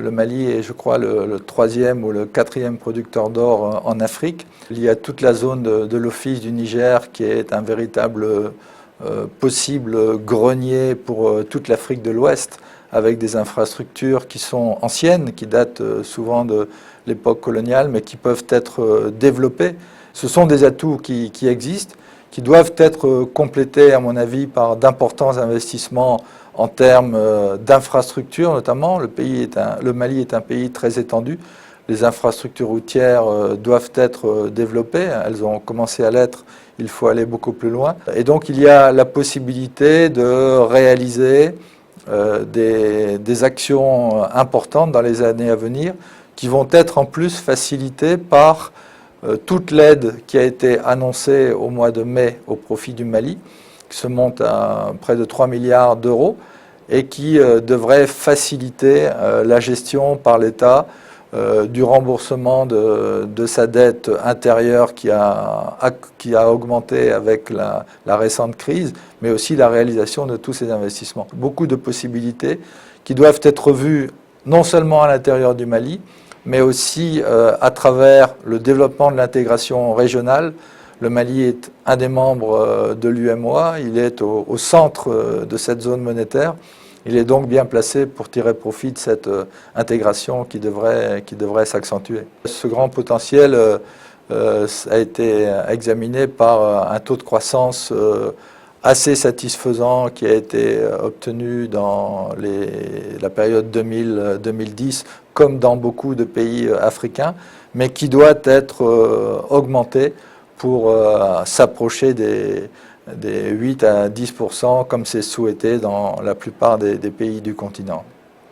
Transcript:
Le Mali est, je crois, le troisième ou le quatrième producteur d'or en Afrique. Il y a toute la zone de l'Office du Niger qui est un véritable possible grenier pour toute l'Afrique de l'Ouest, avec des infrastructures qui sont anciennes, qui datent souvent de l'époque coloniale, mais qui peuvent être développées. Ce sont des atouts qui existent, qui doivent être complétés, à mon avis, par d'importants investissements en termes d'infrastructures notamment. Le Mali est un pays très étendu. Les infrastructures routières doivent être développées. Elles ont commencé à l'être. Il faut aller beaucoup plus loin. Et donc il y a la possibilité de réaliser des actions importantes dans les années à venir qui vont être en plus facilitées par toute l'aide qui a été annoncée au mois de mai au profit du Mali, qui se monte à près de 3 milliards d'euros et qui devrait faciliter la gestion par l'État du remboursement de sa dette intérieure qui a augmenté avec la récente crise, mais aussi la réalisation de tous ces investissements. Beaucoup de possibilités qui doivent être vues non seulement à l'intérieur du Mali, mais aussi à travers le développement de l'intégration régionale. Le Mali est un des membres de l'UEMOA, il est au centre de cette zone monétaire. Il est donc bien placé pour tirer profit de cette intégration qui devrait s'accentuer. Ce grand potentiel a été examiné par un taux de croissance assez satisfaisant qui a été obtenu dans la période 2000-2010, comme dans beaucoup de pays africains, mais qui doit être augmenté pour s'approcher des 8 à 10%, comme c'est souhaité dans la plupart des pays du continent.